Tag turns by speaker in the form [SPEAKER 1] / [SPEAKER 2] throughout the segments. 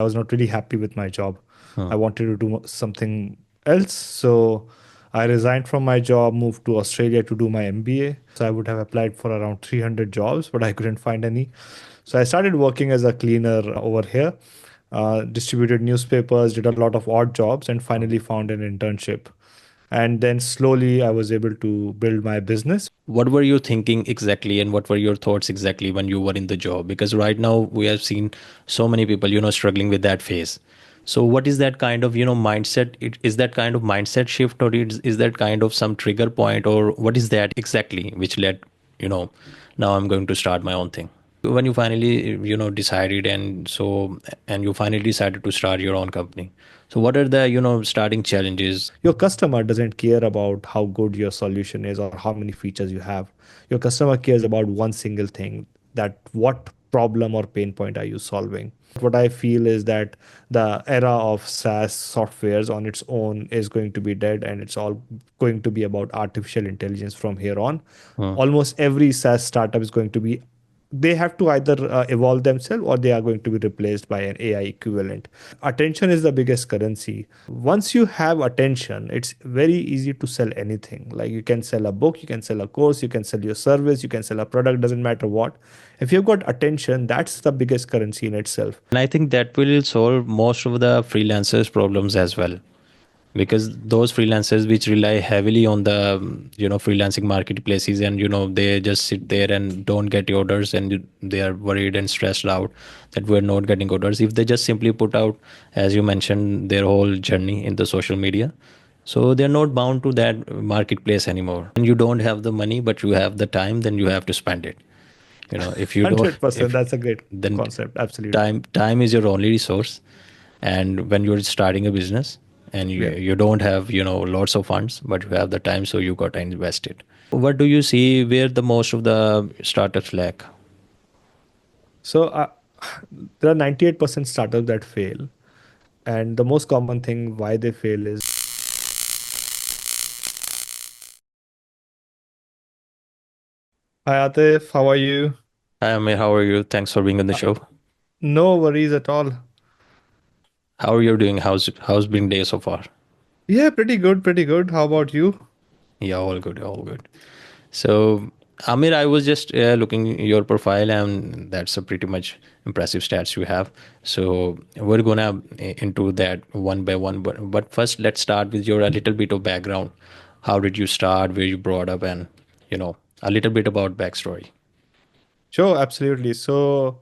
[SPEAKER 1] I was not really happy with my job.
[SPEAKER 2] Huh.
[SPEAKER 1] I wanted to do something else. So I resigned from my job, moved to Australia to do my MBA. So I would have applied for around 300 jobs, but I couldn't find any. So I started working as a cleaner over here, distributed newspapers, did a lot of odd jobs, and
[SPEAKER 2] Huh.
[SPEAKER 1] finally found an internship. And then slowly I was able to build my business.
[SPEAKER 2] What were you thinking exactly, and what were your thoughts exactly when you were in the job? Because right now we have seen so many people, struggling with that phase. So what is that kind of, mindset? Is that kind of mindset shift, or is that kind of some trigger point, or what is that exactly which led, you know, now I'm going to start my own thing? When you finally, decided, and you finally decided to start your own company. So what are the, starting challenges?
[SPEAKER 1] Your customer doesn't care about how good your solution is or how many features you have. Your customer cares about one single thing, that what problem or pain point are you solving. What I feel is that the era of SaaS softwares on its own is going to be dead, and it's all going to be about artificial intelligence from here on.
[SPEAKER 2] Hmm.
[SPEAKER 1] Almost every SaaS startup is going to be, they have to either evolve themselves or they are going to be replaced by an AI equivalent. Attention is the biggest currency. Once you have attention, it's very easy to sell anything. Like you can sell a book, you can sell a course, you can sell your service, you can sell a product, doesn't matter what. If you've got attention, that's the biggest currency in itself.
[SPEAKER 2] And I think that will solve most of the freelancers problems as well, because those freelancers which rely heavily on the freelancing marketplaces, and they just sit there and don't get orders, and they are worried and stressed out that we're not getting orders. If they just simply put out, as you mentioned, their whole journey in the social media, so they're not bound to that marketplace anymore. And you don't have the money but you have the time, then you have to spend it. If you don't,
[SPEAKER 1] 100%.
[SPEAKER 2] if
[SPEAKER 1] That's a great
[SPEAKER 2] then
[SPEAKER 1] concept. Absolutely.
[SPEAKER 2] time is your only resource. And when you're starting a business, and you,
[SPEAKER 1] Yeah.
[SPEAKER 2] you don't have lots of funds, but you have the time, so you got to invest it. What do you see where the most of the startups lack?
[SPEAKER 1] So there are 98% startups that fail. And the most common thing why they fail is, hi Atif, how are you?
[SPEAKER 2] Hi Amir, how are you? Thanks for being on the
[SPEAKER 1] Uh,
[SPEAKER 2] show.
[SPEAKER 1] no worries at all.
[SPEAKER 2] How are you doing? How's been day so far?
[SPEAKER 1] Yeah, pretty good, pretty good. How about you?
[SPEAKER 2] Yeah, all good, all good. So, Amir, I was just looking your profile, and that's a pretty much impressive stats you have. So, we're gonna into that one by one. But first, let's start with your a little bit of background. How did you start? Where you brought up, and a little bit about backstory.
[SPEAKER 1] Sure, absolutely. So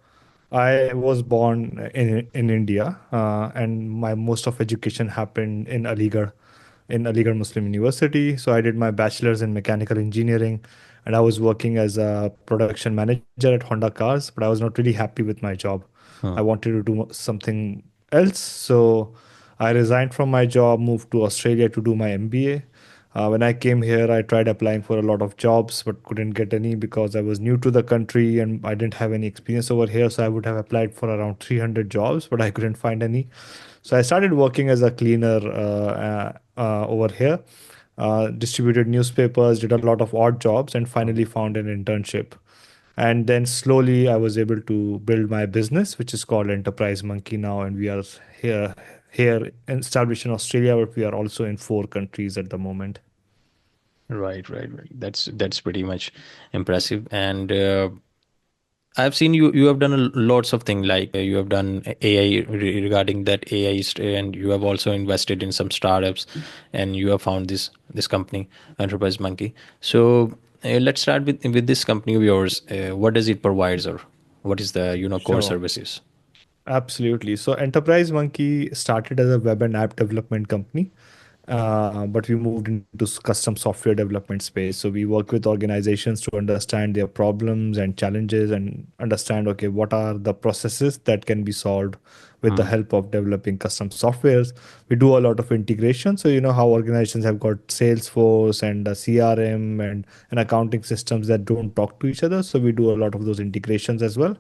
[SPEAKER 1] I was born in India, and my most of education happened in Aligarh Muslim University. So I did my bachelor's in mechanical engineering, and I was working as a production manager at Honda Cars, but I was not really happy with my job. I
[SPEAKER 2] Huh.
[SPEAKER 1] wanted to do something else. So I resigned from my job, moved to Australia to do my MBA. When I came here, I tried applying for a lot of jobs but couldn't get any because I was new to the country and I didn't have any experience over here. So I would have applied for around 300 jobs, but I couldn't find any. So I started working as a cleaner over here, distributed newspapers, did a lot of odd jobs, and finally found an internship. And then slowly I was able to build my business, which is called Enterprise Monkey now. And we are here established in Australia, but we are also in 4 countries at the moment.
[SPEAKER 2] Right, right, right. That's pretty much impressive. And I've seen you have done lots of things, like you have done AI regarding that AI, and you have also invested in some startups, and you have found this company, Enterprise Monkey. So let's start with this company of yours. What does it provide, or what is the core
[SPEAKER 1] Sure.
[SPEAKER 2] services?
[SPEAKER 1] Absolutely. So Enterprise Monkey started as a web and app development company, but we moved into custom software development space. So we work with organizations to understand their problems and challenges and understand, okay, what are the processes that can be solved with the
[SPEAKER 2] Hmm.
[SPEAKER 1] help of developing custom softwares. We do a lot of integration. So you know how organizations have got Salesforce and a CRM and accounting systems that don't talk to each other. So we do a lot of those integrations as well.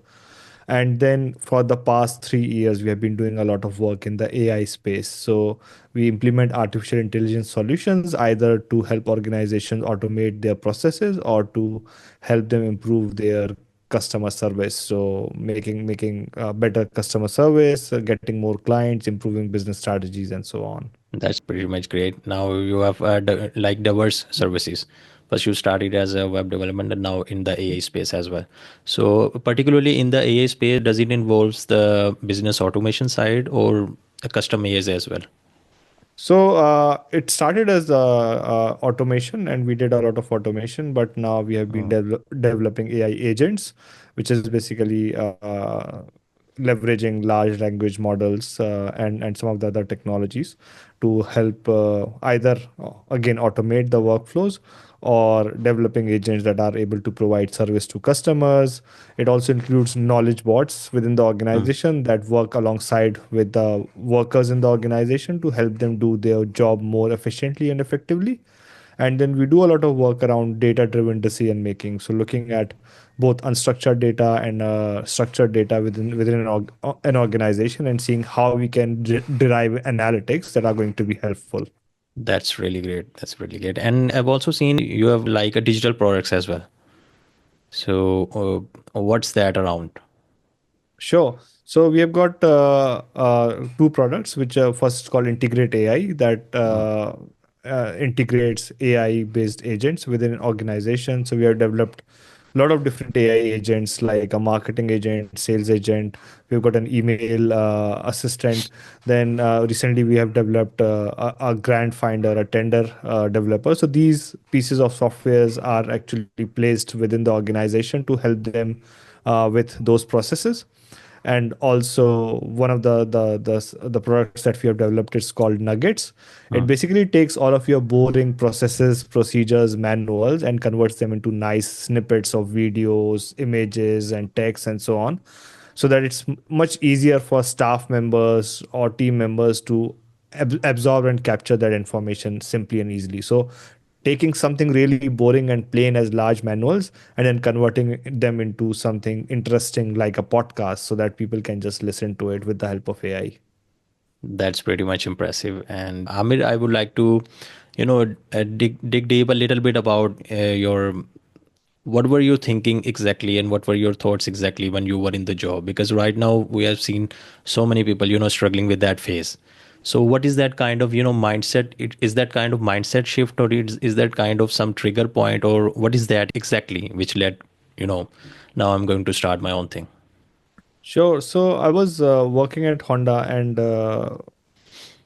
[SPEAKER 1] And then for the past 3 years, we have been doing a lot of work in the AI space. So we implement artificial intelligence solutions either to help organizations automate their processes or to help them improve their customer service. So making better customer service, getting more clients, improving business strategies, and so on.
[SPEAKER 2] That's pretty much great. Now you have like diverse services. First, you started as a web development, and now in the AI space as well. So, particularly in the AI space, does it involves the business automation side or a custom AIs as well?
[SPEAKER 1] So it started as automation, and we did a lot of automation. But now we have been
[SPEAKER 2] Mm,
[SPEAKER 1] developing AI agents, which is basically leveraging large language models and some of the other technologies to help either again automate the workflows or developing agents that are able to provide service to customers. It also includes knowledge bots within the
[SPEAKER 2] mm.
[SPEAKER 1] organization that work alongside with the workers in the organization to help them do their job more efficiently and effectively. And then we do a lot of work around data driven decision making. So looking at both unstructured data and structured data within an organization, and seeing how we can derive analytics that are going to be helpful.
[SPEAKER 2] That's really great. That's really great. And I've also seen you have like a digital products as well. So, what's that around?
[SPEAKER 1] Sure. So we have got two products, which first called Integrate AI, that
[SPEAKER 2] Mm,
[SPEAKER 1] integrates AI-based agents within an organization. So we have developed a lot of different AI agents, like a marketing agent, sales agent. We've got an email assistant. Then recently we have developed a grant finder, a tender developer. So these pieces of softwares are actually placed within the organization to help them with those processes. And also one of the products that we have developed is called Nuggets. It
[SPEAKER 2] mm.
[SPEAKER 1] basically takes all of your boring processes, procedures, manuals, and converts them into nice snippets of videos, images, and text, and so on, so that it's much easier for staff members or team members to absorb and capture that information simply and easily. So taking something really boring and plain as large manuals and then converting them into something interesting like a podcast, so that people can just listen to it with the help of AI.
[SPEAKER 2] That's pretty much impressive. And Amir, I would like to, dig deep a little bit about your what were you thinking exactly and what were your thoughts exactly when you were in the job? Because right now we have seen so many people, struggling with that phase. So what is that kind of, mindset? Is that kind of mindset shift, or is that kind of some trigger point, or what is that exactly which led, you know, now I'm going to start my own thing?
[SPEAKER 1] Sure. So I was working at Honda, and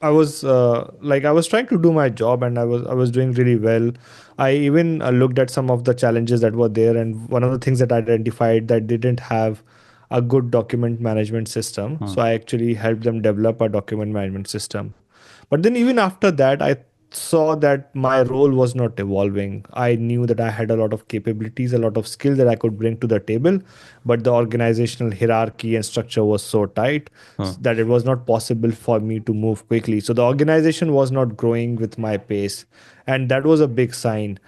[SPEAKER 1] I was trying to do my job, and I was doing really well. I even looked at some of the challenges that were there, and one of the things that I identified, that they didn't have a good document management system.
[SPEAKER 2] Hmm,
[SPEAKER 1] So I actually helped them develop a document management system. But then even after that, I saw that my role was not evolving. I knew that I had a lot of capabilities, a lot of skill that I could bring to the table, but the organizational hierarchy and structure was so tight
[SPEAKER 2] hmm.
[SPEAKER 1] that it was not possible for me to move quickly. So the organization was not growing with my pace, and that was a big sign.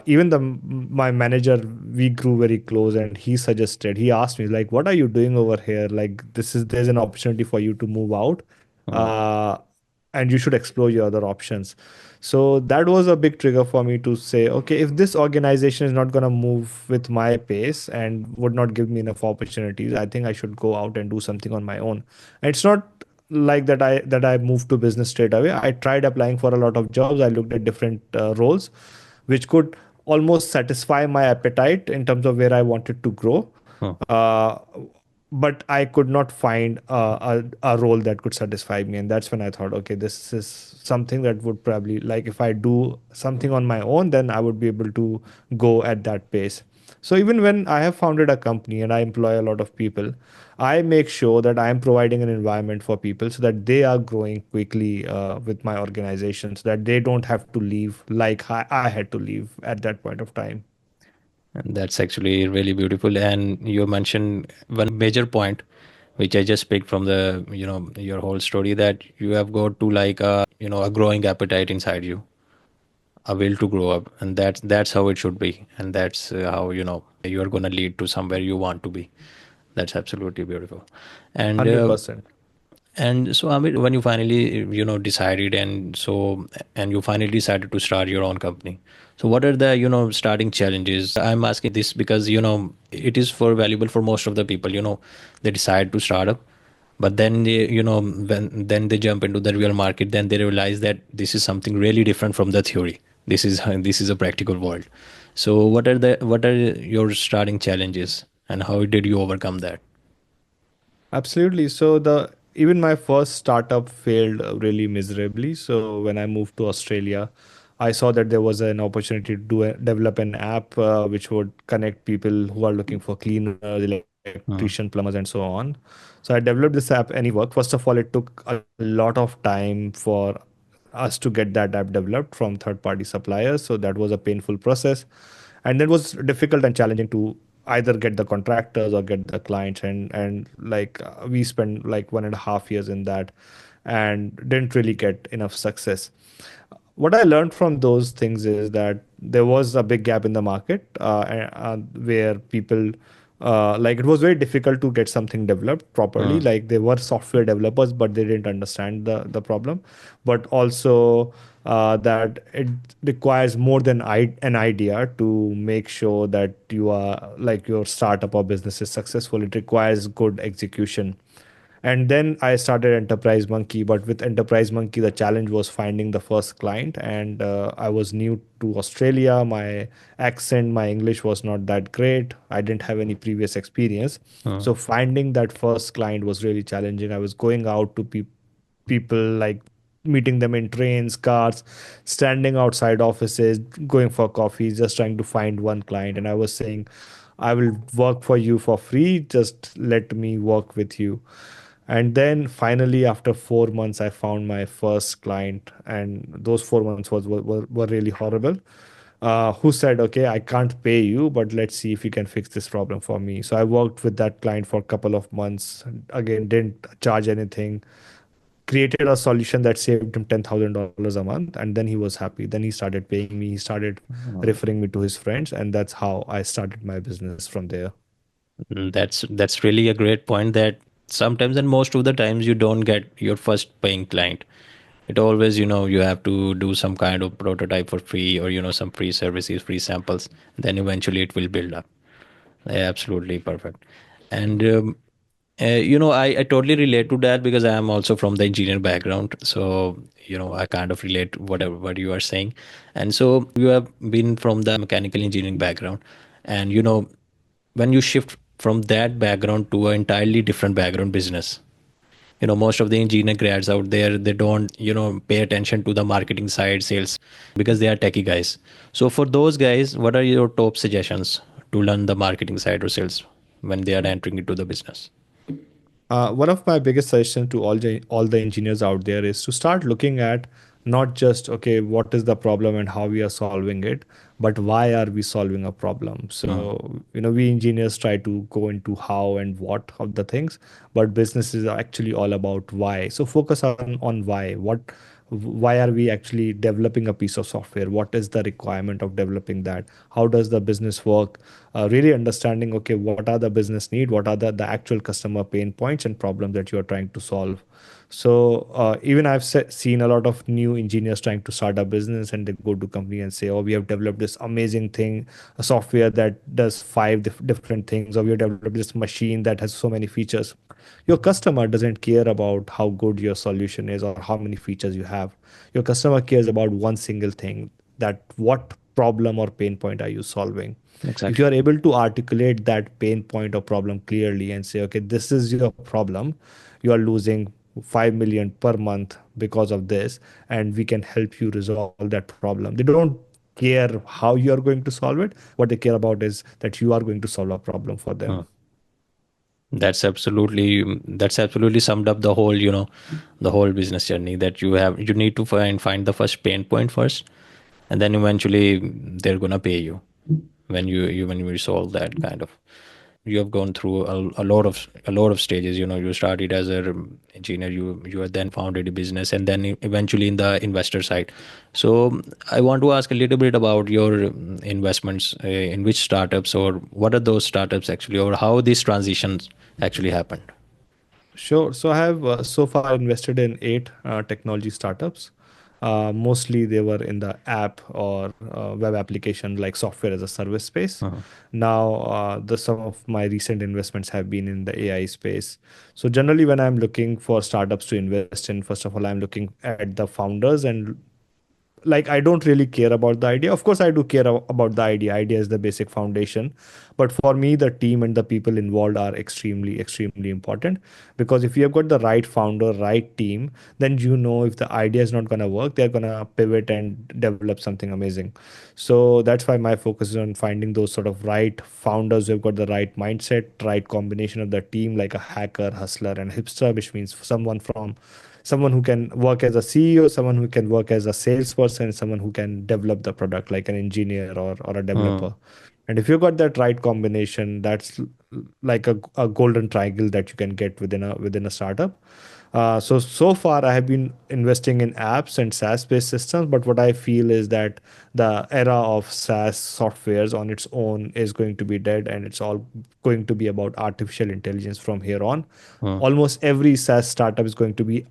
[SPEAKER 1] Even my manager, we grew very close, and he asked me, like, what are you doing over here? Like, there's an opportunity for you to move out.
[SPEAKER 2] Hmm.
[SPEAKER 1] Uh, and you should explore your other options. So that was a big trigger for me to say, okay, if this organization is not going to move with my pace and would not give me enough opportunities, I think I should go out and do something on my own. And it's not like that I moved to business straight away. I tried applying for a lot of jobs. I looked at different roles which could almost satisfy my appetite in terms of where I wanted to grow.
[SPEAKER 2] Hmm.
[SPEAKER 1] uh, but I could not find a role that could satisfy me. And that's when I thought, okay, this is something that would probably, like, if I do something on my own, then I would be able to go at that pace. So even when I have founded a company and I employ a lot of people, I make sure that I am providing an environment for people so that they are growing quickly with my organization, so that they don't have to leave like I had to leave at that point of time.
[SPEAKER 2] And that's actually really beautiful. And you mentioned one major point, which I just picked from the, your whole story, that you have got to like a growing appetite inside you, a will to grow up, and that's how it should be, and that's how you are going to lead to somewhere you want to be. That's absolutely beautiful. And
[SPEAKER 1] 100%.
[SPEAKER 2] so Amir, when you finally decided, and you finally decided to start your own company, so what are the starting challenges? I'm asking this because it is for valuable for most of the people. They decide to start up, but then they, when then they jump into the real market, then they realize that this is something really different from the theory. This is this is a practical world. So what are your starting challenges, and how did you overcome that?
[SPEAKER 1] Absolutely. So the even my first startup failed really miserably. So when I moved to Australia, I saw that there was an opportunity to develop an app which would connect people who are looking for cleaners, electrician,
[SPEAKER 2] Hmm.
[SPEAKER 1] plumbers, and so on. So I developed this app AnyWork. First of all, it took a lot of time for us to get that app developed from third-party suppliers. So that was a painful process, and it was difficult and challenging to either get the contractors or get the clients. And like we spent like 1.5 years in that, and didn't really get enough success. What I learned from those things is that there was a big gap in the market, where people, like it was very difficult to get something developed properly.
[SPEAKER 2] Hmm.
[SPEAKER 1] Like there were software developers, but they didn't understand the problem. But also that it requires more than an idea to make sure that you are like your startup or business is successful. It requires good execution. And then I started Enterprise Monkey. But with Enterprise Monkey, the challenge was finding the first client. And I was new to Australia. My accent, my English was not that great. I didn't have any previous experience.
[SPEAKER 2] Hmm.
[SPEAKER 1] So finding that first client was really challenging. I was going out to people, like meeting them in trains, cars, standing outside offices, going for coffee, just trying to find one client. And I was saying, I will work for you for free. Just let me work with you. And then finally, after 4 months, I found my first client. And those 4 months were really horrible. Who said, okay, I can't pay you, but let's see if you can fix this problem for me. So I worked with that client for a couple of months. Again, didn't charge anything, created a solution that saved him $10,000 a month, and then he was happy. Then he started paying me, he started
[SPEAKER 2] Hmm.
[SPEAKER 1] referring me to his friends, and that's how I started my business from there.
[SPEAKER 2] That's really a great point, that sometimes and most of the times you don't get your first paying client. It always, you have to do some kind of prototype for free, or some free services, free samples. Then eventually it will build up. Yeah, absolutely perfect. And I totally relate to that, because I am also from the engineer background. So I kind of relate to whatever what you are saying. And so you have been from the mechanical engineering background, and when you shift from that background to an entirely different background, business, most of the engineer grads out there, they don't pay attention to the marketing side, sales, because they are techie guys. So for those guys, what are your top suggestions to learn the marketing side or sales when they are entering into the business?
[SPEAKER 1] One of my biggest suggestions to all the engineers out there is to start looking at not just, okay, what is the problem and how we are solving it, but why are we solving a problem.
[SPEAKER 2] Mm,
[SPEAKER 1] So we engineers try to go into how and what of the things, but business is actually all about why. So focus on why are we actually developing a piece of software? What is the requirement of developing that? How does the business work? Really understanding, okay, what are the business need? What are the actual customer pain points and problems that you are trying to solve? So even I've seen a lot of new engineers trying to start a business, and they go to company and say, oh, we have developed this amazing thing, a software that does five different things, or we have developed this machine that has so many features. Your customer doesn't care about how good your solution is or how many features you have. Your customer cares about one single thing, that what problem or pain point are you solving. If you
[SPEAKER 2] exactly.
[SPEAKER 1] are able to articulate that pain point or problem clearly and say, okay, this is your problem, you are losing 5 million per month because of this, and we can help you resolve that problem. They don't care how you are going to solve it. What they care about is that you are going to solve a problem for them.
[SPEAKER 2] Mm. That's absolutely summed up the whole business journey, that you need to find the first pain point first, and then eventually they're gonna pay you when you resolve that kind of. You have gone through a lot of stages. You started as a engineer, you have then founded a business, and then eventually in the investor side. So I want to ask a little bit about your investments, in which startups, or what are those startups actually, or how these transitions actually happened.
[SPEAKER 1] Sure. So I have so far invested in eight technology startups. Mostly they were in the app or web application like software as a service space.
[SPEAKER 2] Uh-huh.
[SPEAKER 1] Now, the some of my recent investments have been in the AI space. So generally, when I'm looking for startups to invest in, first of all, I'm looking at the founders and like I don't really care about the idea. Of course, I do care about the idea. Idea is the basic foundation, but for me, the team and the people involved are extremely important. Because if you have got the right founder, right team, then you know if the idea is not gonna work, they're gonna pivot and develop something amazing. So that's why my focus is on finding those sort of right founders who've got the right mindset, right combination of the team, like a hacker, hustler, and hipster, which means someone who can work as a CEO, someone who can work as a salesperson, someone who can develop the product like an engineer or a developer. And if you got that right combination, that's like a golden triangle that you can get within a startup. So far, I have been investing in apps and SaaS-based systems, but what I feel is that the era of SaaS softwares on its own is going to be dead, and it's all going to be about artificial intelligence from here on.
[SPEAKER 2] Uh-huh.
[SPEAKER 1] Almost every SaaS startup is going to be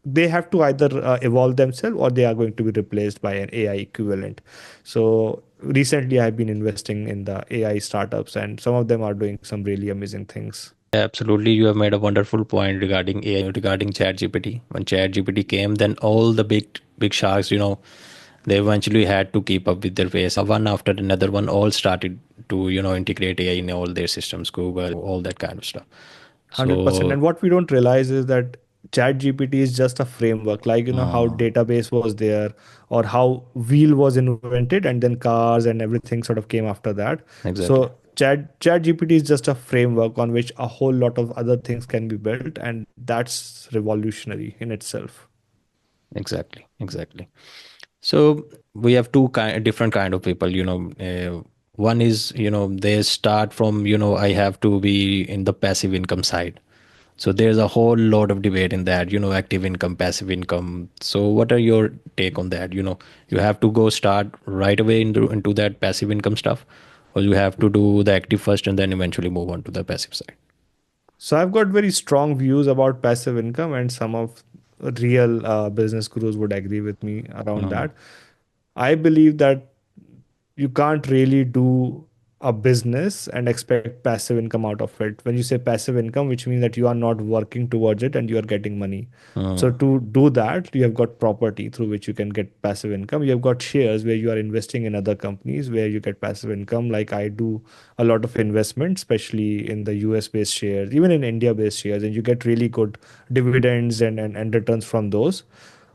[SPEAKER 1] they have to either evolve themselves or they are going to be replaced by an AI equivalent. So recently, I've been investing in the AI startups, and some of them are doing some really amazing things.
[SPEAKER 2] Absolutely, you have made a wonderful point regarding AI, regarding ChatGPT. When ChatGPT came, then all the big sharks, they eventually had to keep up with their pace. One after another one, all started to integrate AI in all their systems, Google, all that kind of stuff.
[SPEAKER 1] 100%.
[SPEAKER 2] So
[SPEAKER 1] And what we don't realize is that ChatGPT is just a framework, like how
[SPEAKER 2] uh,
[SPEAKER 1] database was there, or how wheel was invented, and then cars and everything sort of came after that.
[SPEAKER 2] exactly,
[SPEAKER 1] So ChatGPT is just a framework on which a whole lot of other things can be built, and that's revolutionary in itself.
[SPEAKER 2] exactly. So we have different kind of people. One is they start from I have to be in the passive income side. So there's a whole lot of debate in that, active income, passive income. So what are your take on that? You have to go start right away into that passive income stuff, or you have to do the active first and then eventually move on to the passive side.
[SPEAKER 1] So I've got very strong views about passive income, and some of real business gurus would agree with me around
[SPEAKER 2] Uh,
[SPEAKER 1] that. I believe that you can't really do a business and expect passive income out of it. When you say passive income, which means that you are not working towards it and you are getting money.
[SPEAKER 2] uh,
[SPEAKER 1] So to do that, you have got property through which you can get passive income. You have got shares where you are investing in other companies where you get passive income. Like I do a lot of investment, especially in the US based shares, even in India based shares, and you get really good dividends and returns from those.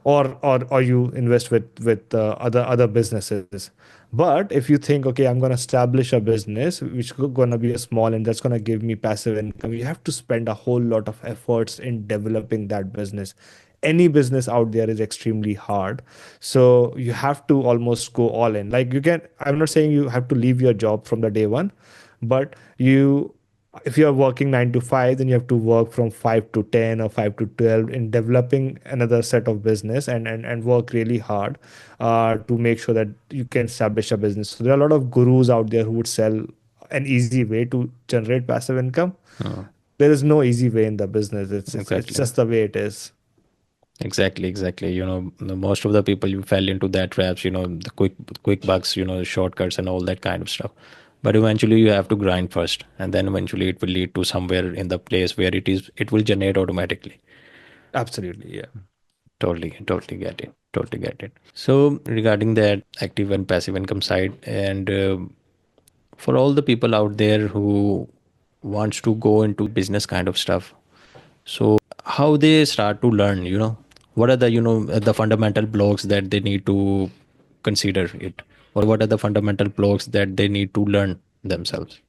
[SPEAKER 1] Or you invest with other businesses. But if you think, okay, I'm going to establish a business which is going to be a small and that's going to give me passive income, you have to spend a whole lot of efforts in developing that business. Any business out there is extremely hard, so you have to almost go all in. Like you can I'm not saying you have to leave your job from the day one, but you if you are working 9 to 5, then you have to work from 5 to 10 or 5 to 12 in developing another set of business, and work really hard to make sure that you can establish a business. So there are a lot of gurus out there who would sell an easy way to generate passive income.
[SPEAKER 2] uh,
[SPEAKER 1] There is no easy way in the business. It's
[SPEAKER 2] exactly.
[SPEAKER 1] just the way it is.
[SPEAKER 2] Exactly. Most of the people you fell into that traps, the quick bucks, shortcuts and all that kind of stuff. But eventually you have to grind first, and then eventually it will lead to somewhere in the place where it will generate automatically.
[SPEAKER 1] Absolutely, yeah.
[SPEAKER 2] Totally get it. Totally get it. So regarding that active and passive income side, and for all the people out there who wants to go into that business kind of stuff, so how they start to learn, what are the the fundamental blocks that they need to consider it, or what are the fundamental blocks that they need to learn themselves?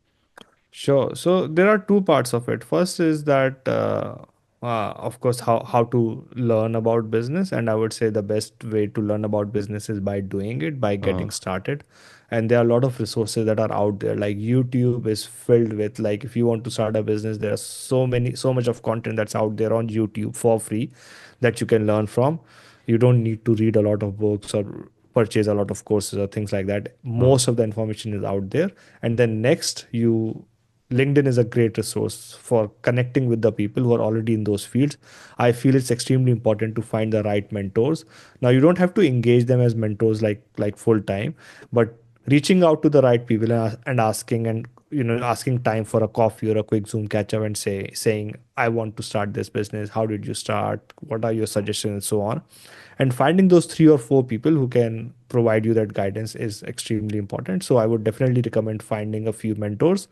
[SPEAKER 1] Sure. So there are two parts of it. First is that, of course, how to learn about business, and I would say the best way to learn about business is by doing it, by
[SPEAKER 2] uh,
[SPEAKER 1] getting started. And there are a lot of resources that are out there. Like YouTube is filled with, like, if you want to start a business, there are so much of content that's out there on YouTube for free that you can learn from. You don't need to read a lot of books or purchase a lot of courses or things like that.
[SPEAKER 2] uh,
[SPEAKER 1] Most of the information is out there. And then next, you LinkedIn is a great resource for connecting with the people who are already in those fields. I feel it's extremely important to find the right mentors. Now you don't have to engage them as mentors like full time, but reaching out to the right people and asking, and asking time for a coffee or a quick Zoom catch up, and saying, I want to start this business. How did you start? What are your suggestions, and so on. And finding those 3 or 4 people who can provide you that guidance is extremely important. So I would definitely recommend finding a few mentors,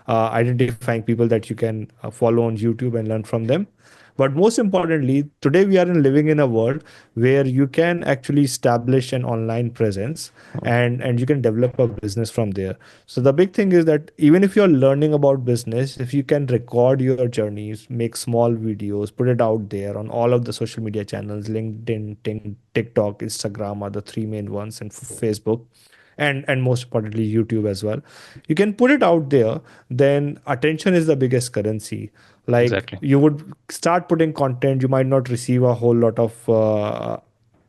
[SPEAKER 1] identifying people that you can follow on YouTube and learn from them. But most importantly, today we are living in a world where you can actually establish an online presence, and you can develop a business from there. So the big thing is that even if you're learning about business, if you can record your journeys, make small videos, put it out there on all of the social media channels, LinkedIn, TikTok, Instagram are the 3 main ones, and Facebook, and most importantly YouTube as well. You can put it out there, then attention is the biggest currency. Like,
[SPEAKER 2] Exactly.
[SPEAKER 1] you would start putting content, you might not receive a whole lot of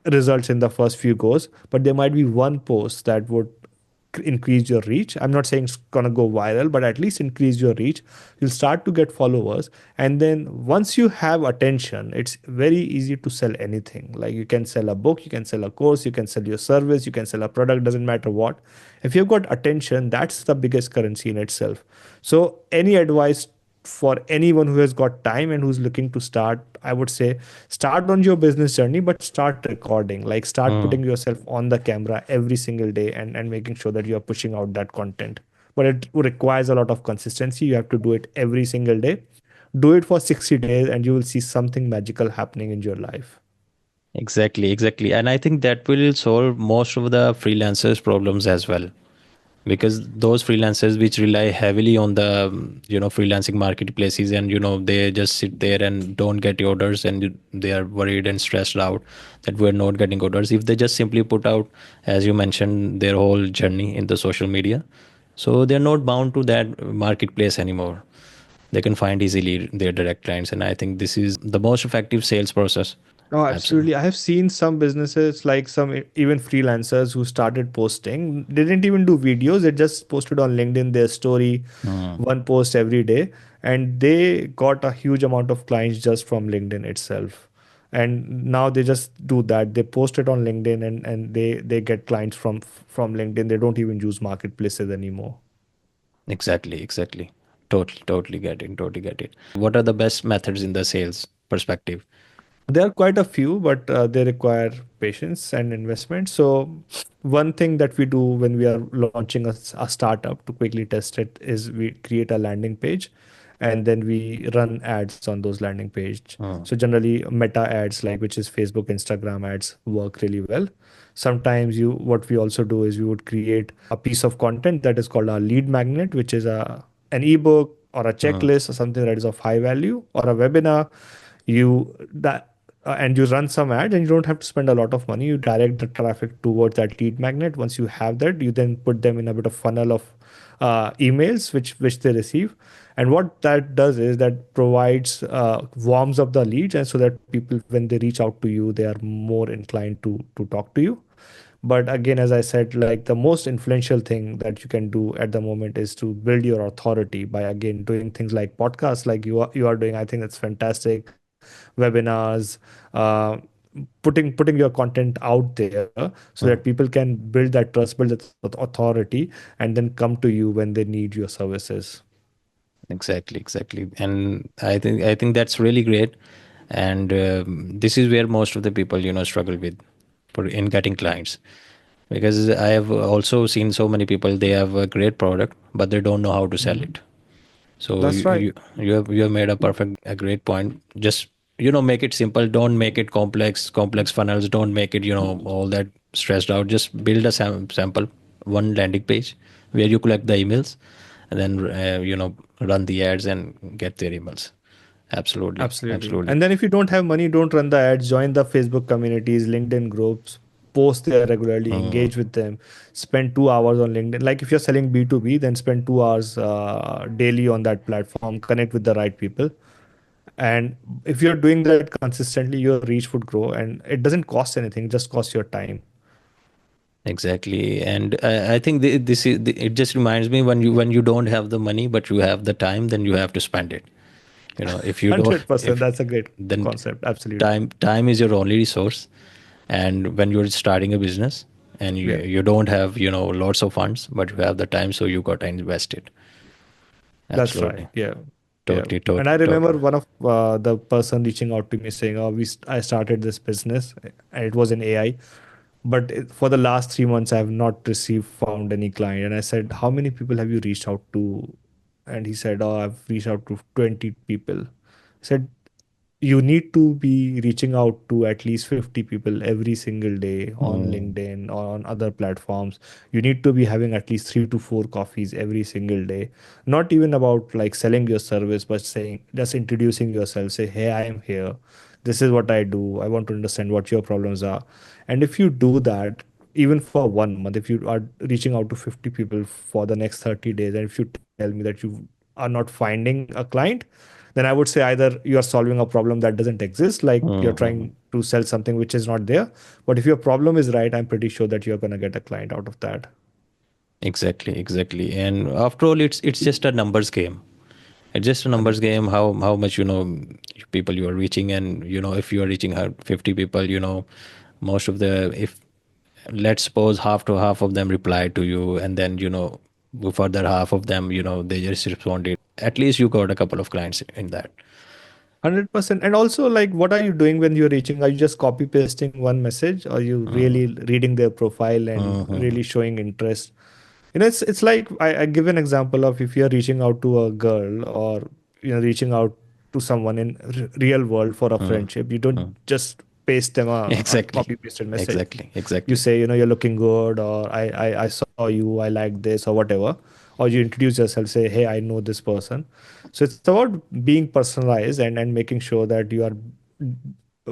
[SPEAKER 1] results in the first few goes, but there might be one post that would increase your reach. I'm not saying it's gonna go viral, but at least increase your reach. You'll start to get followers, and then once you have attention, it's very easy to sell anything. Like, you can sell a book, you can sell a course, you can sell your service, you can sell a product, doesn't matter what. If you've got attention, that's the biggest currency in itself. So any advice for anyone who has got time and who's looking to start, I would say start on your business journey, but start recording. Like, start
[SPEAKER 2] Mm.
[SPEAKER 1] putting yourself on the camera every single day, and making sure that you're pushing out that content. But it requires a lot of consistency. You have to do it every single day. Do it for 60 days, and you will see something magical happening in your life.
[SPEAKER 2] Exactly, exactly. And I think that will solve most of the freelancers' problems as well. Because those freelancers which rely heavily on the freelancing marketplaces, and they just sit there and don't get orders, and they are worried and stressed out that we're not getting orders. If they just simply put out, as you mentioned, their whole journey in the social media, so they're not bound to that marketplace anymore. They can find easily their direct clients, and I think this is the most effective sales process.
[SPEAKER 1] Oh,
[SPEAKER 2] Absolutely.
[SPEAKER 1] absolutely. I have seen some businesses, like some even freelancers who started posting. They didn't even do videos. They just posted on LinkedIn their story,
[SPEAKER 2] Hmm.
[SPEAKER 1] one post every day, and they got a huge amount of clients just from LinkedIn itself. And now they just do that. They post it on LinkedIn, and they get clients from LinkedIn. They don't even use marketplaces anymore.
[SPEAKER 2] Exactly, exactly. Totally get it. Totally get it. What are the best methods in the sales perspective?
[SPEAKER 1] There are quite a few, but they require patience and investment. So, one thing that we do when we are launching a startup to quickly test it is we create a landing page, and then we run ads on those landing page.
[SPEAKER 2] Hmm.
[SPEAKER 1] So, generally, meta ads, like which is Facebook, Instagram ads, work really well. Sometimes what we also do is we would create a piece of content that is called a lead magnet, which is an ebook or a
[SPEAKER 2] Hmm.
[SPEAKER 1] checklist or something that is of high value, or a webinar. You that And you run some ads, and you don't have to spend a lot of money. You direct the traffic towards that lead magnet. Once you have that, you then put them in a bit of funnel of emails which they receive. And what that does is that provides warms up the leads, and so that people, when they reach out to you, they are more inclined to talk to you. But again, as I said, like, the most influential thing that you can do at the moment is to build your authority by, again, doing things like podcasts, like you are doing. I think that's fantastic. Webinars, uh, putting your content out there, so that
[SPEAKER 2] Hmm.
[SPEAKER 1] people can build that trust, build that authority, and then come to you when they need your services.
[SPEAKER 2] Exactly, exactly. And I think that's really great. And this is where most of the people struggle with for in getting clients. Because I have also seen so many people, they have a great product, but they don't know how to sell
[SPEAKER 1] Mhm.
[SPEAKER 2] it. So
[SPEAKER 1] That's right.
[SPEAKER 2] you have made a great point. Just make it simple. Don't make it complex funnels. Don't make it all that stressed out. Just build a sample one landing page where you collect the emails, and then run the ads and get their emails. Absolutely,
[SPEAKER 1] Absolutely.
[SPEAKER 2] absolutely.
[SPEAKER 1] And then if you don't have money, don't run the ads. Join the Facebook communities, LinkedIn groups, post there regularly,
[SPEAKER 2] Mm,
[SPEAKER 1] engage with them, spend 2 hours on LinkedIn. Like, if you're selling B2B, then spend 2 hours daily on that platform, connect with the right people. And if you're doing that consistently, your reach would grow, and it doesn't cost anything, just cost your time.
[SPEAKER 2] Exactly, and I think this is it. Just reminds me when you don't have the money but you have the time, then you have to spend it. If you don't,
[SPEAKER 1] 100%.
[SPEAKER 2] if
[SPEAKER 1] That's a great
[SPEAKER 2] then
[SPEAKER 1] concept. Absolutely.
[SPEAKER 2] time is your only resource, and when you're starting a business and
[SPEAKER 1] Yeah.
[SPEAKER 2] you don't have lots of funds, but you have the time, so you got to invest it.
[SPEAKER 1] That's right.
[SPEAKER 2] Absolutely,
[SPEAKER 1] Yeah. Yeah.
[SPEAKER 2] totally,
[SPEAKER 1] And I
[SPEAKER 2] totally,
[SPEAKER 1] remember
[SPEAKER 2] totally.
[SPEAKER 1] one of the person reaching out to me saying, "Oh, I started this business, and it was in AI, but for the last 3 months, I have not received found any client." And I said, "How many people have you reached out to?" And he said, "Oh, I've reached out to 20 people." I said, you need to be reaching out to at least 50 people every single day on
[SPEAKER 2] Mm,
[SPEAKER 1] LinkedIn or on other platforms. You need to be having at least 3 to 4 coffees every single day. Not even about like selling your service, but saying, just introducing yourself. Say, hey, I am here. This is what I do. I want to understand what your problems are. And if you do that, even for 1 month, if you are reaching out to 50 people for the next 30 days, and if you tell me that you are not finding a client, then I would say either you are solving a problem that doesn't exist, like you're
[SPEAKER 2] mm.
[SPEAKER 1] trying to sell something which is not there. But if your problem is right, I'm pretty sure that you're going to get a client out of that.
[SPEAKER 2] Exactly, exactly. And after all, it's just a numbers game. It's just a numbers game.
[SPEAKER 1] 100%.
[SPEAKER 2] How much people you are reaching, and if you are reaching 50 people, most of the, if let's suppose half to half of them reply to you, and then further half of them, they just responded. At least you got a couple of clients in that.
[SPEAKER 1] 100%. And also, like, what are you doing when you're reaching? Are you just copy pasting one message? Or are you really reading their profile and
[SPEAKER 2] Mm-hmm.
[SPEAKER 1] really showing interest? It's like I give an example of if you're reaching out to a girl, or reaching out to someone in real world for a friendship. You don't just paste them a
[SPEAKER 2] Exactly,
[SPEAKER 1] copy pasted message.
[SPEAKER 2] exactly,
[SPEAKER 1] You
[SPEAKER 2] exactly.
[SPEAKER 1] say, you're looking good, or I saw you, I like this, or whatever. Or you introduce yourself, say, hey, I know this person. So it's about being personalized, and making sure that you are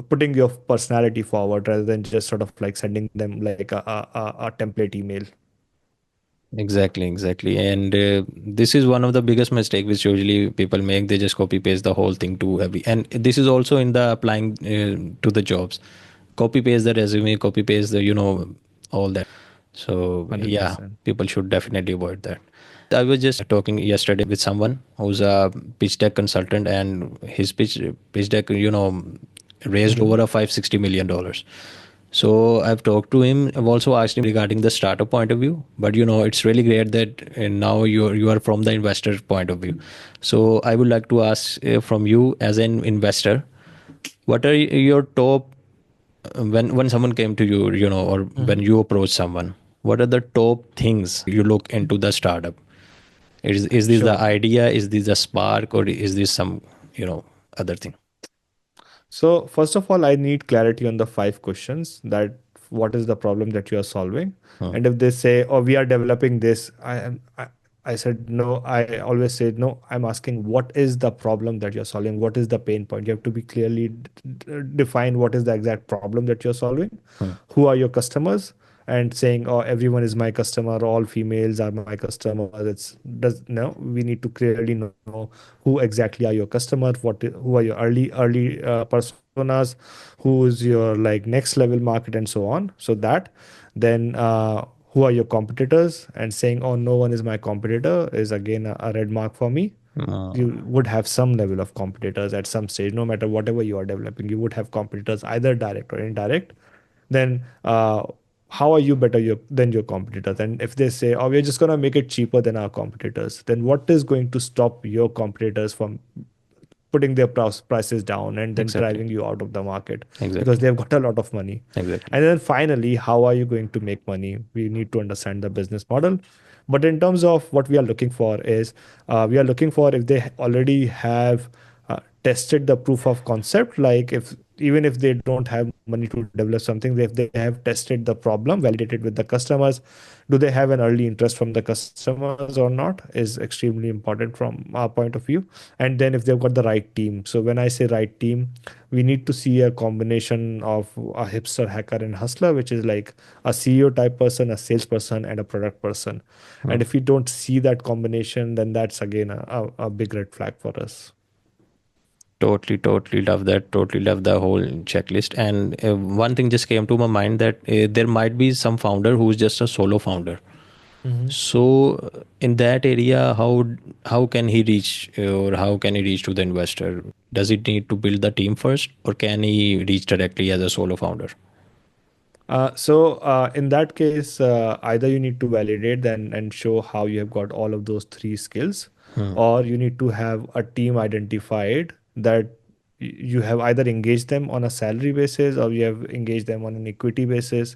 [SPEAKER 1] putting your personality forward rather than just sort of like sending them like a template email.
[SPEAKER 2] Exactly, exactly. And this is one of the biggest mistake which usually people make. They just copy paste the whole thing too heavy. And this is also in the applying to the jobs. Copy paste the resume, copy paste the, all that. So yeah,
[SPEAKER 1] 100%.
[SPEAKER 2] people should definitely avoid that. I was just talking yesterday with someone who's a pitch deck consultant, and his pitch deck, raised over a $560 million. So I've talked to him. I've also asked him regarding the startup point of view. But it's really great that now you are from the investor point of view. So I would like to ask from you as an investor, what are your top, when someone came to you, or when you approach someone, what are the top things you look into the startup? Is this the
[SPEAKER 1] Sure.
[SPEAKER 2] idea? Is this a spark, or is this some other thing?
[SPEAKER 1] So first of all, I need clarity on the 5 questions, that what is the problem that you are solving.
[SPEAKER 2] Hmm.
[SPEAKER 1] And if they say, "Oh, we are developing this," I said no. I always say no. I'm asking, what is the problem that you're solving? What is the pain point? You have to be clearly define what is the exact problem that you're solving.
[SPEAKER 2] Hmm.
[SPEAKER 1] Who are your customers? And saying, "Oh, everyone is my customer. All females are my customers." It's does no. We need to clearly know who exactly are your customer, who are your early personas, who is your like next level market, and so on. So that then who are your competitors, and saying, "Oh, no one is my competitor," is again a red mark for me.
[SPEAKER 2] Hmm.
[SPEAKER 1] You would have some level of competitors at some stage. No matter whatever you are developing, you would have competitors, either direct or indirect. Then how are you better than your competitors? And if they say, "Oh, we're just going to make it cheaper than our competitors," then what is going to stop your competitors from putting their prices down and then
[SPEAKER 2] Exactly,
[SPEAKER 1] driving you out of the market? Because
[SPEAKER 2] exactly,
[SPEAKER 1] they've got a lot of money.
[SPEAKER 2] exactly.
[SPEAKER 1] And then finally, how are you going to make money? We need to understand the business model. But in terms of what we are looking for is, we are looking for if they already have tested the proof of concept, like if even if they don't have money to develop something, if they have tested the problem, validated with the customers, do they have an early interest from the customers or not, is extremely important from our point of view. And then if they've got the right team. So when I say right team, we need to see a combination of a hipster, hacker, and hustler, which is like a CEO type person, a salesperson, and a product person.
[SPEAKER 2] Hmm.
[SPEAKER 1] And if we don't see that combination, then that's again a big red flag for us.
[SPEAKER 2] Totally love that. Totally love the whole checklist. And one thing just came to my mind that there might be some founder who's just a solo founder.
[SPEAKER 1] Mhm.
[SPEAKER 2] So in that area, how can he reach or how can he reach to the investor? Does it need to build the team first, or can he reach directly as a solo founder?
[SPEAKER 1] In that case, either you need to validate then and show how you have got all of those three skills,
[SPEAKER 2] Hmm.
[SPEAKER 1] or you need to have a team identified that you have either engaged them on a salary basis or you have engaged them on an equity basis,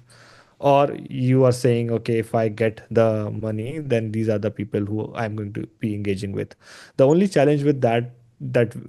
[SPEAKER 1] or you are saying, okay, if I get the money, then these are the people who I'm going to be engaging with. The only challenge with that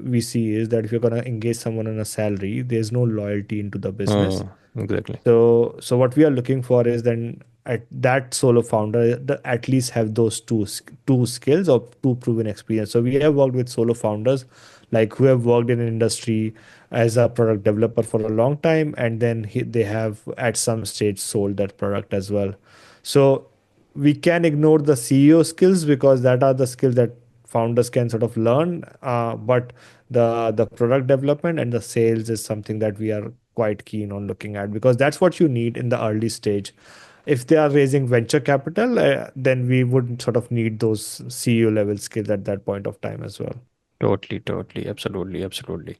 [SPEAKER 1] we see is that if you're going to engage someone on a salary, there's no loyalty into the business.
[SPEAKER 2] Exactly.
[SPEAKER 1] So what we are looking for is then at that solo founder at least have those two skills or two proven experience. So we have worked with solo founders like who have worked in an industry as a product developer for a long time, and then they have at some stage sold that product as well. So we can ignore the CEO skills because that are the skills that founders can sort of learn. But the product development and the sales is something that we are quite keen on looking at because that's what you need in the early stage. If they are raising venture capital, then we would sort of need those CEO level skills at that point of time as well.
[SPEAKER 2] Totally, absolutely.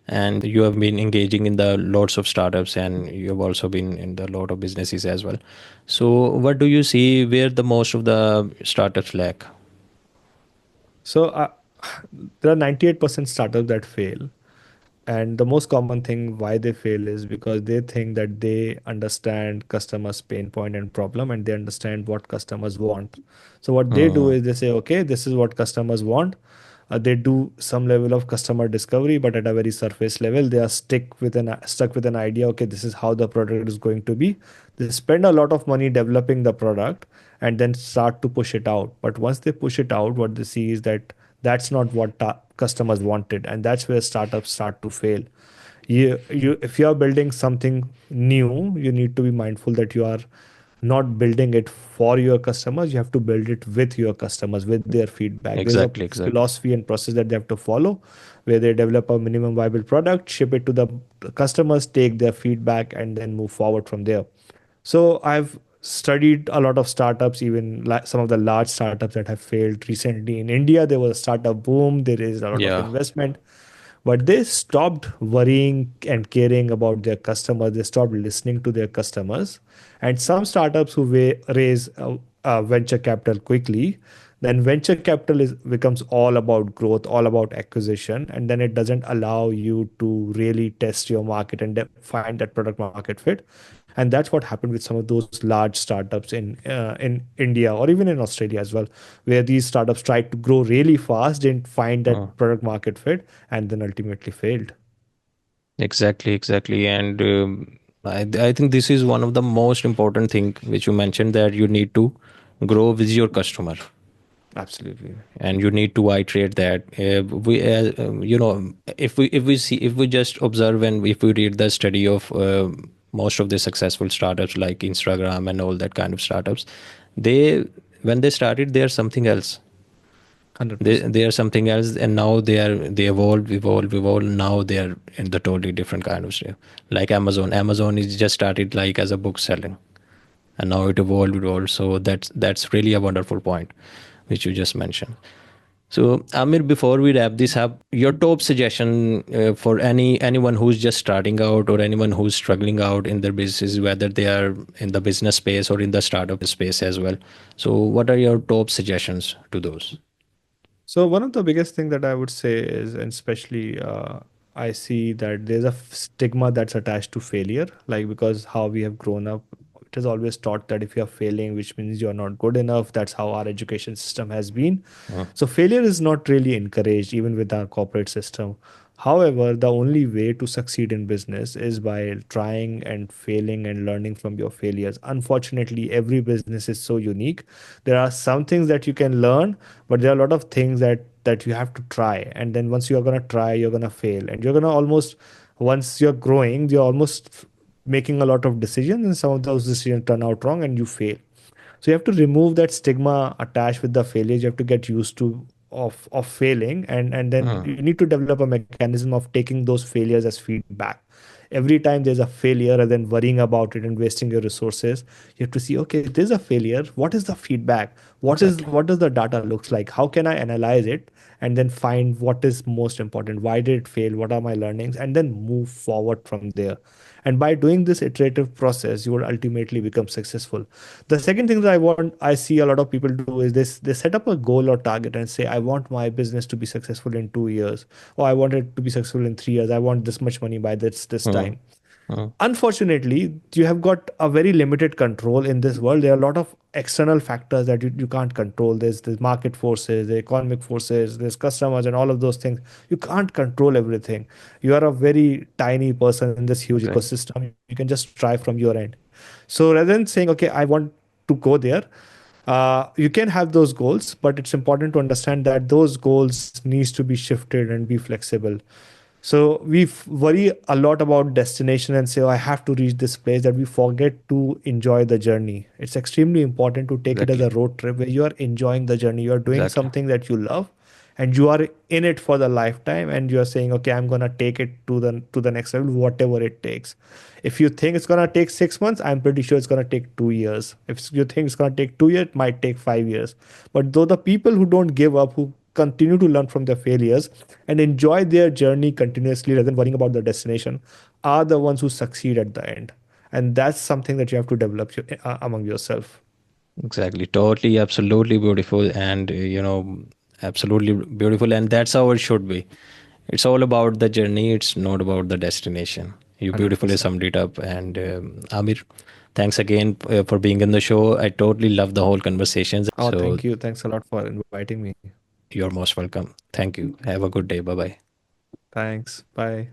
[SPEAKER 2] And you have been engaging in the lots of startups, and you have also been in the lot of businesses as well. So, what do you see where the most of the startups lack?
[SPEAKER 1] So there are 98% startups that fail. And the most common thing why they fail is because they think that they understand customers' pain point and problem and they understand what customers want. So what they do
[SPEAKER 2] Hmm.
[SPEAKER 1] is they say, okay, this is what customers want. They do some level of customer discovery, but at a very surface level, they are stuck with an idea. Okay, this is how the product is going to be. They spend a lot of money developing the product and then start to push it out. But once they push it out, what they see is that that's not what customers wanted, and that's where startups start to fail. If you are building something new, you need to be mindful that you are not building it for your customers. You have to build it with your customers, with their feedback. There's a
[SPEAKER 2] Exactly.
[SPEAKER 1] philosophy and process that they have to follow, where they develop a minimum viable product, ship it to the customers, take their feedback, and then move forward from there. So I've studied a lot of startups, even some of the large startups that have failed recently. In India, there was a startup boom. There is a lot of
[SPEAKER 2] Yeah.
[SPEAKER 1] investment, but they stopped worrying and caring about their customers. They stopped listening to their customers. And some startups who raise venture capital quickly, then venture capital becomes all about growth, all about acquisition, and then it doesn't allow you to really test your market and find that product market fit. And that's what happened with some of those large startups in India or even in Australia as well, where these startups tried to grow really fast, didn't find that
[SPEAKER 2] Hmm.
[SPEAKER 1] product market fit, and then ultimately failed.
[SPEAKER 2] Exactly. And I think this is one of the most important thing which you mentioned, that you need to grow with your customer,
[SPEAKER 1] Absolutely.
[SPEAKER 2] and you need to iterate that. If we just observe and if we read the study of most of the successful startups like Instagram and all that kind of startups, they when they started, they are something else. They
[SPEAKER 1] 100%.
[SPEAKER 2] are something else, and now they evolve. Now they are in the totally different kind of stuff. Like Amazon is just started like as a book selling, and now it evolved. So that's really a wonderful point which you just mentioned. So Amir, before we wrap this up, your top suggestion for anyone who's just starting out or anyone who's struggling out in their business, whether they are in the business space or in the startup space as well. So what are your top suggestions to those?
[SPEAKER 1] So one of the biggest thing that I would say is, and especially I see that there's a stigma that's attached to failure, like because how we have grown up, it is always taught that if you are failing, which means you're not good enough. That's how our education system has been.
[SPEAKER 2] Mm,
[SPEAKER 1] So failure is not really encouraged even with our corporate system. However, the only way to succeed in business is by trying and failing and learning from your failures. Unfortunately, every business is so unique. There are some things that you can learn, but there are a lot of things that you have to try. And then once you are going to try, you're going to fail. And you're going to almost, once you're growing, you're almost making a lot of decisions, and some of those decisions turn out wrong and you fail. So you have to remove that stigma attached with the failures. You have to get used to of failing, and then
[SPEAKER 2] Mm.
[SPEAKER 1] you need to develop a mechanism of taking those failures as feedback. Every time there's a failure, rather than worrying about it and wasting your resources, you have to see, okay, there's a failure, what is the feedback,
[SPEAKER 2] Exactly.
[SPEAKER 1] what does the data looks like, how can I analyze it, and then find what is most important, why did it fail, what are my learnings, and then move forward from there. And by doing this iterative process, you will ultimately become successful. The second thing that I see a lot of people do is this: they set up a goal or target and say, I want my business to be successful in 2 years, or I want it to be successful in 3 years, I want this much money by this
[SPEAKER 2] Mm.
[SPEAKER 1] time.
[SPEAKER 2] Mm.
[SPEAKER 1] Unfortunately, you have got a very limited control in this world. There are a lot of external factors that you can't control. There's market forces, the economic forces, there's customers, and all of those things. You can't control everything. You are a very tiny person in this huge
[SPEAKER 2] Exactly.
[SPEAKER 1] ecosystem. You can just try from your end. So rather than saying, okay, I want to go there, you can have those goals, but it's important to understand that those goals needs to be shifted and be flexible. So we worry a lot about destination and say, oh, I have to reach this place, that we forget to enjoy the journey. It's extremely important to take it as
[SPEAKER 2] Exactly.
[SPEAKER 1] a road trip where you are enjoying the journey. You are doing
[SPEAKER 2] Exactly.
[SPEAKER 1] something that you love, and you are in it for the lifetime, and you are saying, okay, I'm gonna take it to the next level, whatever it takes. If you think it's gonna take 6 months, I'm pretty sure it's gonna take 2 years. If you think it's gonna take 2 years, it might take 5 years. But though the people who don't give up, who continue to learn from their failures and enjoy their journey continuously rather than worrying about the destination, are the ones who succeed at the end. And that's something that you have to develop among yourself.
[SPEAKER 2] Exactly. Totally, absolutely beautiful, and absolutely beautiful. And that's how it should be. It's all about the journey. It's not about the destination. You beautifully
[SPEAKER 1] 100%.
[SPEAKER 2] summed it up. And Amir, thanks again for being in the show. I totally love the whole conversations.
[SPEAKER 1] Oh,
[SPEAKER 2] So
[SPEAKER 1] thank you. Thanks a lot for inviting me.
[SPEAKER 2] you're most welcome. Thank you. Have a good day. Bye bye.
[SPEAKER 1] Thanks. Bye.